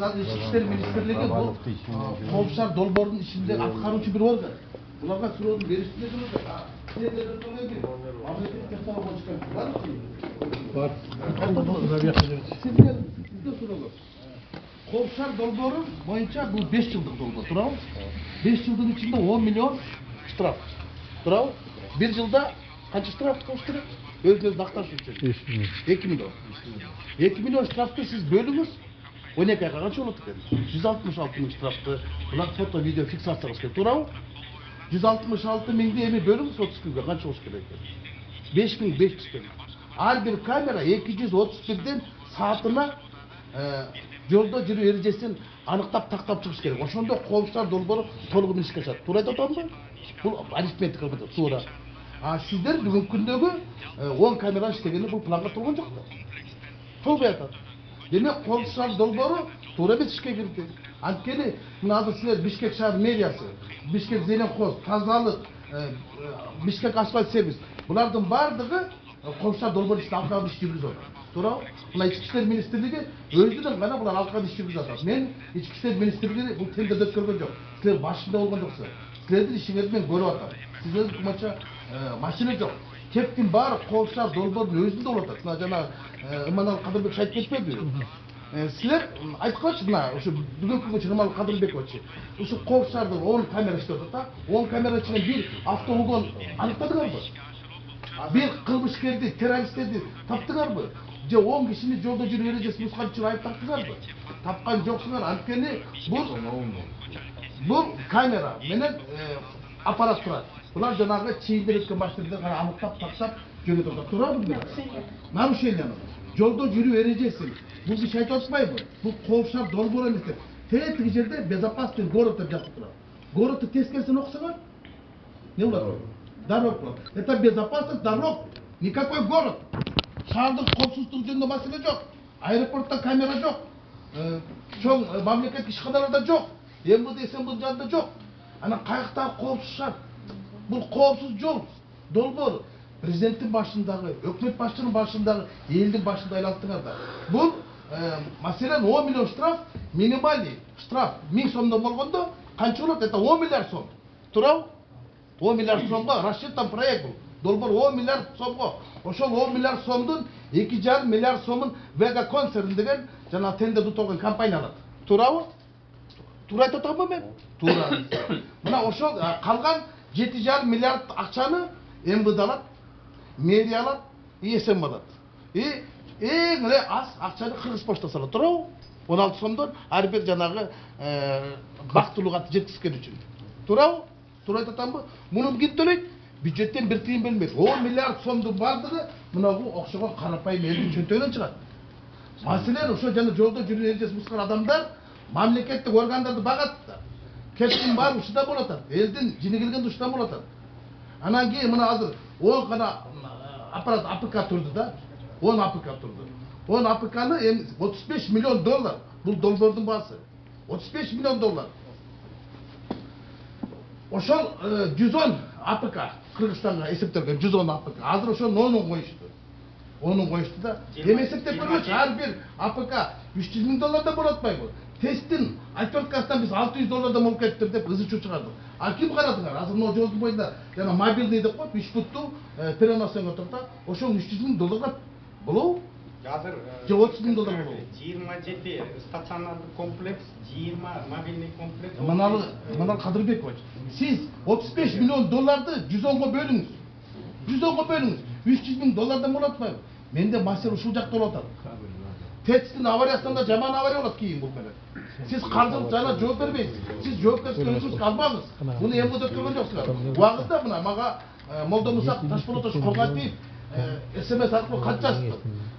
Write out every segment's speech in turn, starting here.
азыр Ички иштер министрлиги бул Коопшаар долбоорунун ичинде аткаруучу бир орган. Буларга суроону беришти деле. Коопшаар долбоору боюнча бул 5 жылдык долбоор, туурабы? 5 жылдын ичинде 10 миллион штраф. Туурабы? 1 жылда канча штраф коюш керек? Өзүнүз акташ үчүн 2 миллион. 2 миллион штрафты сиз бөлүңүз. 12 айга канча болот экен? 166 миң штрафты булар фото видео фиксацияга керек, туурабы? 166 миңди эми бөлүңүз 30 күнгө канча болуш керек экен? 5500 теңге. Ар бир камера 231ден саатына жолдо жүрүү эрежесин аныктап тактап чыгыш керек. Ошондо Коопшаар долбоору толугу ишке ашат. Туура айтып атамбы? Бул арифметика менен туура. А сиздер бүгүнкү күндөгү 10 камера иштегени бул планга толгон жок да. Толбой атат. Демек Коопшаар долбоору туура эмес ишке кирди. Анткени мына азыр силер Бишкек шаар мэриясы, Бишкек Зеленхоз, тазалык, Бишкек асфальт сервис булардын бардыгы Коопшаар долбоору иште алкагы иш жүргүзүп атат. Туурабы? Мына Ички иштер министрлиги өзүнүн гана булар алкагы иш жүргүзүп атат. Мен Ички иштер министрлиги бул тендерди өткөргөн жок. Силер башында болгон жоксуңар. Силердин ишиңерди мен көрүп атам. Сиздердин кумача машина жок. Кептин баары Коопшаар долбоордун өзүндө болуп атат. Мына жана Иманалы Кадырбек айтып кетпедиби? Силер айткачы мына ошо бүгүнкү күнчө Иманалы Кадырбекович ушу Коопшаардын 10 камера иштеп атат да. 10 камера ичинен бир автоугон аныктадыңарбы? Бир кылмышкерди, террористтерди таптыңарбы? Же 10 кишини жолдо жүрүү эрежесин бузган үчүн айыптаттыңарбы? Тапкан жоксуңар. Анткени бул камера менен аппарат турат. Булар жанагы чейинден өткөн машиналарды гана аныктап, тактап жөнөтүп атат. Туурабы? Нарушение. Жолдо жүрүү эрежесин бул киши айтып атпайбы? Бул Коопшаар долбоору эмес деп. Тетиги жерде безопасный город деп жазып турат. Городду тескерисин окусаңар, не болот? Дорог болот. Это безопасность дорог. Никакой город. Шаардын коопсуздугу жөнүндө маселе жок. Аэропортто камера жок. Чоң мамлекеттик ишканаларда жок. МВД СМБ жанында жок. Анан каяктагы коопсуз шаар? Бул коопсуз жол долбоору. Президенттин башындагы, өкмөт башчынын башындагы, элдин башында айлантыңар да. Бул маселен 10 миллион штраф, минимальный штраф 1000 сомдон болгондо канча болот? Это 10 миллиард сом. Туурабы? 10 миллиард сомго расчеттан проект бул. Долбоор 10 миллиард сомго. Ошол 10 миллиард сомдун 2,5 миллиард сомун Vega концерн деген жана тендерди толгон компания алат. Туурабы? Туура айтып атамбы мен? Туура. Мына ошол калган 7,5 миллиард акчаны МВД алат, мэрия алат, ИСМ алат. Эң эле аз акчаны Кыргыз поштасы алат. Туурабы? 16 сомдон ар бир жанагы бактылууга жеткизген үчүн. Туурабы? Туура айтып атамбы? Муну ким төлөйт? Бюджеттен бир тыйын бөлмөйт. 10 миллиард сомдун бардыгы мынагу окшогон карапайым элдин чөнтөгүнөн чыгат. Маселен ошо жана жолдо жүрүү эрежесин бузган адамдар мамлекеттик органдарды багат да. Кептин баары ушунда болуп атат. Элдин жини келгенде ушунда болуп атат. Анан кийин мына азыр 10 гана аппарат АПК турду да. 10 АПК турду. 10 АПКны эми 35 миллион доллар. Бул долбоордун баасы. 35 миллион доллар. Ошол 110 АПК Кыргызстанга эсептелген 110 АПК. Азыр ошонун 10-ун коюшту. 10-ун коюшту да. Эми эсептеп көргөнчү ар бир АПК 300 миң доллардан болуп атпайбы? Тесттин отверткасынан биз 600 доллардан болуп кетиптир деп ызы-чуу чыгардык. А ким карадыңар? Азыр могу жолдун боюнда жана мобилный деп коет, 3 футтуу переносион отуруп да, ошол 300 миң долларга болобу? Азыр 30 миң доллар болобу? 27 стационардык комплекс, 20 мобильный комплекс. Иманалы Кадырбекович, сиз 35 миллион долларды 110го бөлүңүз. 110го бөлүңүз. 300 миң доллардан болот атпайбы? Менде маселе ушул жакта болуп атат. ТЭЦтин авариясында жаман авария болот кийин бул менен. Сиз каржылык жана жооп бербейсиз. Сиз жоопкерчиликти албаңыз. Муну МВД өткөргөн жоксуңар. Убагында мына мага Молдомусак Ташполотович Коргатиев СМС аркылуу кат жазды.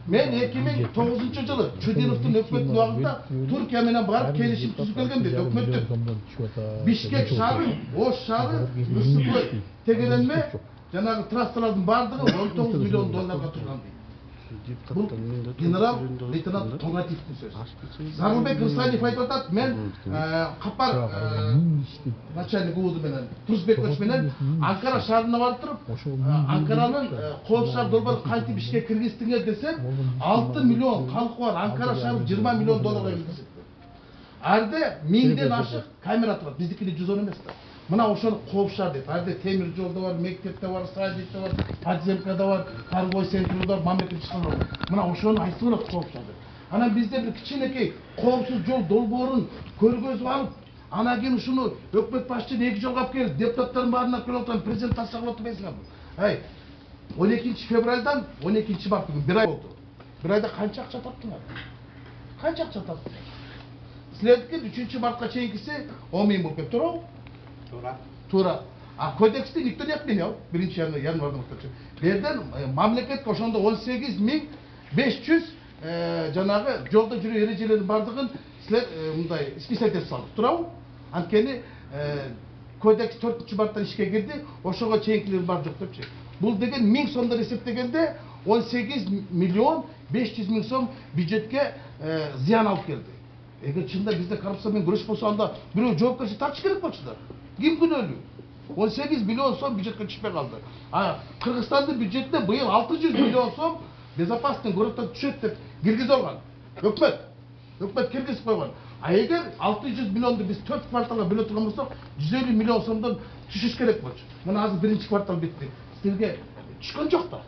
Мен 2009-жылы Чудиновдун өкмөттүн убагында Туркия менен барып келишим түзүп келгем дейт өкмөттүн. Бишкек шаары, Ош шаары, Ысыкой, Тегеленме жанагы трассалардын бардыгы 19 миллион долларга турган дейт. Бул генерал лейтенант Тоңатиевдин сөзү. Зарылбек Рысалиев айтып атат, мен Капар начальник УУД менен Турсбекович менен Анкара шаарына барып туруп, Анкаранын Коопшаар долбоору кантип ишке киргиздиңер десем, 6 миллион халкы бар Анкара шаары 20 миллион долларга киргизет. Арде 1000ден ашық камера тұрады. Біздікіде 110 емес та. Мына ошоны қобшар деп. Арде темір жолда бар, мектепте бар, садикте бар, подземкада бар, торговый центрде бар, мамлекеттік школа бар. Мына ошоны айтып болады қобшар деп. Анан бізде бір кичинекей коопсуз жол долбоорун көргөзүп алып, анан кийин ушуну өкмөт башчысы 2 жолго алып келип, депутаттардын баарына келип отуруп, президент тастагып отурбайсыңарбы? Ай, 12 февралдан 12 март бүгүн 1 ай болду. 1 айда канча акча таптыңар? Канча акча таптыңар? Силердики 3 мартка чейинкиси 10 миң болуп кетти, туурабы? Туура. А кодексте никто не отменял. 1 январдан баштап. Берден мамлекет ошондо 18.500 жанагы жолдо жүрүү эрежелеринин бардыгын силер мындай список этип салдык, туурабы? Анткени кодекс 4 марттан ишке кирди, ошого чейинкилер бар жок депчи. Бул деген 1000 сомдон эсептегенде 18.500.000 сом бюджетке зыян алып келди. Эгер чында бизде коррупция менен күрөш болсо, анда бирөө жоопкерчилик тартыш керек болчу да. Ким күнөөлүү? 18 миллион сом бюджетке түшпөй калды. А Кыргызстандын бюджетине быйыл 600 миллион сом безопасный городдон түшөт деп киргизип алган. Өкмөт киргизип койгон. А эгер 600 миллионду биз 4 кварталга бөлө турган болсок, 150 миллион сомдон түшүш керек болчу. Мына азыр 1 квартал битти. Силерге түшкөн жок да.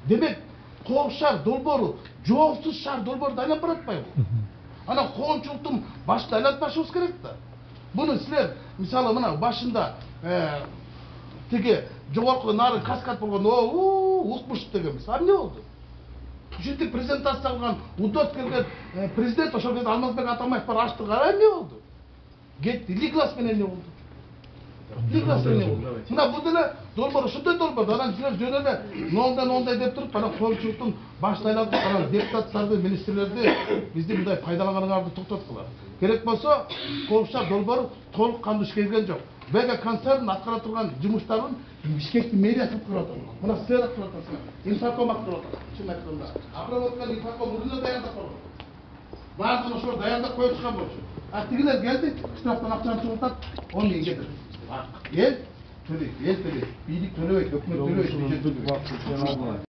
Демек, кооп шаар долбоору, жоопсуз шаар долбоорду айланып баратпайбы? Ана коомчулуктун башында айлантпашыбыз керек да. Буну силер, мисалы мына башында тиги жогорку нары каскад болгон, укмуш дегенбиз. А эмне болду? Ушинтип презентация кылган, удот келген президент ошол кезде Алмазбек Атамбаев бар аштырган, эмне болду? Кетти, лиглас менен эмне болду? Мына бул деле долбоор ушундай долбоор. Анан силер жөн эле нолдан деп туруп, анан коомчулуктун башын айлантып, анан депутаттарды, министрлерди бизди мындай пайдаланганыңарды токтоткула. Керек болсо, кооп шаар долбоору толук кандуу ишке кирген жок. Бега концерн аткара турган жумуштарын Бишкектин мэриясы кылып атат. Мына силер кылып атасыңар. Инфаком кылып атат. Чын айтканда. Апроводканы инфаком мурдун даярдап койгон. Баардыгын ошо даярдап коюп чыккан болчу. А тигилер келди, штрафтан акчаны чыгартат, 10 миң кетет. Ел төлөйт, бийлик төлөбөйт, өкмөт төлөбөйт, бюджет төлөбөйт.